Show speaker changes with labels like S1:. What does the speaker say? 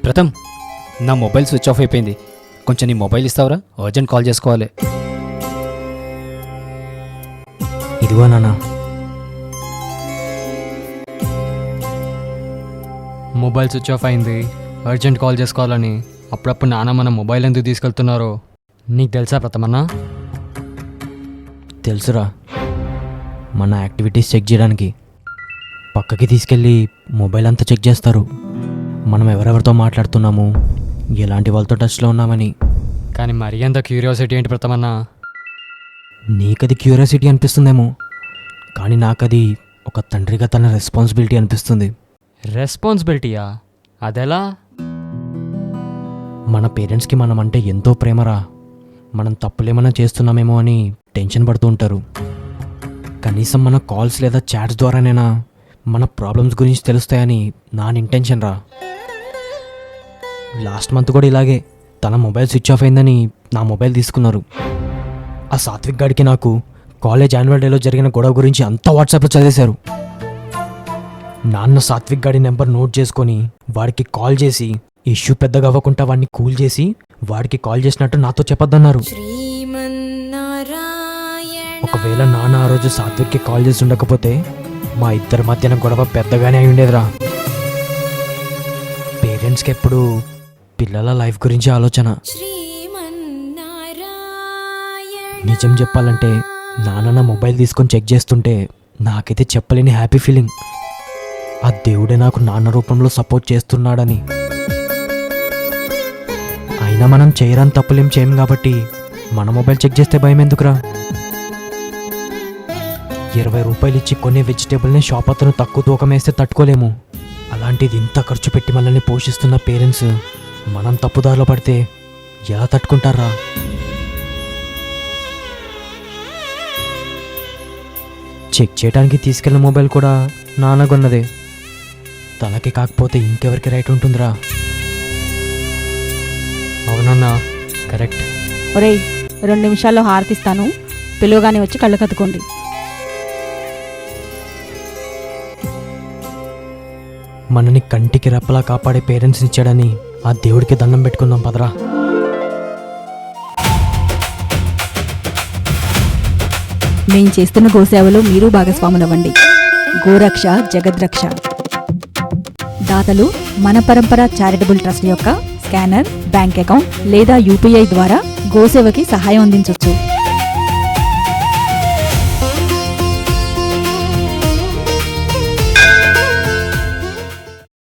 S1: ప్రథమ్, నా mobile switch off అయిపోయింది. కొంచెం నీ మొబైల్ ఇస్తావురా? అర్జెంట్ కాల్ చేసుకోవాలి.
S2: ఇదిగో నాన్న.
S3: మొబైల్ స్విచ్ ఆఫ్ అయింది, అర్జెంట్ కాల్ చేసుకోవాలని అప్పుడప్పుడు నాన్న మన మొబైల్ ఎందుకు తీసుకెళ్తున్నారో నీకు తెలుసా ప్రథమన్నా?
S2: తెలుసురా, మన యాక్టివిటీస్ చెక్ చేయడానికి పక్కకి తీసుకెళ్ళి మొబైల్ అంతా చెక్ చేస్తారు. మనం ఎవరెవరితో మాట్లాడుతున్నాము, ఎలాంటి వాళ్ళతో టచ్లో ఉన్నామని.
S3: కానీ మరీ అంత క్యూరియాసిటీ ఏంటి ప్రథమన్నా?
S2: నీకది క్యూరియాసిటీ అనిపిస్తుందేమో, కానీ నాకది ఒక తండ్రిగా తన రెస్పాన్సిబిలిటీ అనిపిస్తుంది.
S3: రెస్పాన్సిబిలిటీయా? అదెలా?
S2: మన పేరెంట్స్కి మనం అంటే ఎంతో ప్రేమరా. మనం తప్పులేమన్నా చేస్తున్నామేమో అని టెన్షన్ పడుతూ ఉంటారు. కనీసం మన కాల్స్ లేదా చాట్స్ ద్వారానైనా మన ప్రాబ్లమ్స్ గురించి తెలుస్తాయని నా ఇంటెన్షన్ రా. లాస్ట్ మంత్ కూడా ఇలాగే తన మొబైల్ స్విచ్ ఆఫ్ అయిందని నా మొబైల్ తీసుకున్నారు. ఆ సాత్విక్ గాడికి నాకు కాలేజ్ యాన్యువల్ డేలో జరిగిన గొడవ గురించి అంతా వాట్సాప్లో చదివేశారు. నాన్న సాత్విక్ గాడి నెంబర్ నోట్ చేసుకొని వాడికి కాల్ చేసి ఇష్యూ పెద్దగా అవ్వకుండా వాడిని కూల్ చేసి వాడికి కాల్ చేసినట్టు నాతో చెప్పొద్దన్నారు. ఒకవేళ నాన్న ఆ రోజు సాత్విక్కి కాల్ చేసి ఉండకపోతే మా ఇద్దరి మధ్యన గొడవ పెద్దగానే అయి ఉండేదిరా. పేరెంట్స్కి ఎప్పుడు పిల్లల లైఫ్ గురించి ఆలోచన. నిజం చెప్పాలంటే నాన్న నా మొబైల్ తీసుకొని చెక్ చేస్తుంటే నాకైతే చెప్పలేని హ్యాపీ ఫీలింగ్. ఆ దేవుడే నాకు నాన్న రూపంలో సపోర్ట్ చేస్తున్నాడని. అయినా మనం చేయరాని తప్పులేం చేయం కాబట్టి మన మొబైల్ చెక్ చేస్తే భయం ఎందుకురా? 20 రూపాయలు ఇచ్చి కొనే వెజిటేబుల్ని షాప్ అతను తక్కువ తూకం వేస్తే తట్టుకోలేము. అలాంటిది ఇంత ఖర్చు పెట్టి మనల్ని పోషిస్తున్న పేరెంట్స్ మనం తప్పుదారిలో పడితే ఎలా తట్టుకుంటారా? చెక్ చేయడానికి తీసుకెళ్ళిన మొబైల్ కూడా నాన్నగొన్నదే. తనకి కాకపోతే ఇంకెవరికి రైట్ ఉంటుందిరా?
S3: అవునన్నా, కరెక్ట్.
S4: ఒరేయ్, 2 నిమిషాల్లో హారతిస్తాను, పిలువగానే వచ్చి కళ్ళు కత్తుకోండి.
S2: మనని కంటికి రెప్పలా కాపాడే పేరెంట్స్ని ఇచ్చాడని ఆ దేవుడికి దండం పెట్టుకుందాం పదరా.
S4: మేం చేస్తున్న గోసేవలో మీరు భాగస్వాములవ్వండి. గోరక్ష జగద్రక్ష. దాతలు మన పరంపర చారిటబుల్ ట్రస్ట్ యొక్క స్కానర్, బ్యాంక్ అకౌంట్ లేదా యూపీఐ ద్వారా గోసేవకి సహాయం అందించవచ్చు.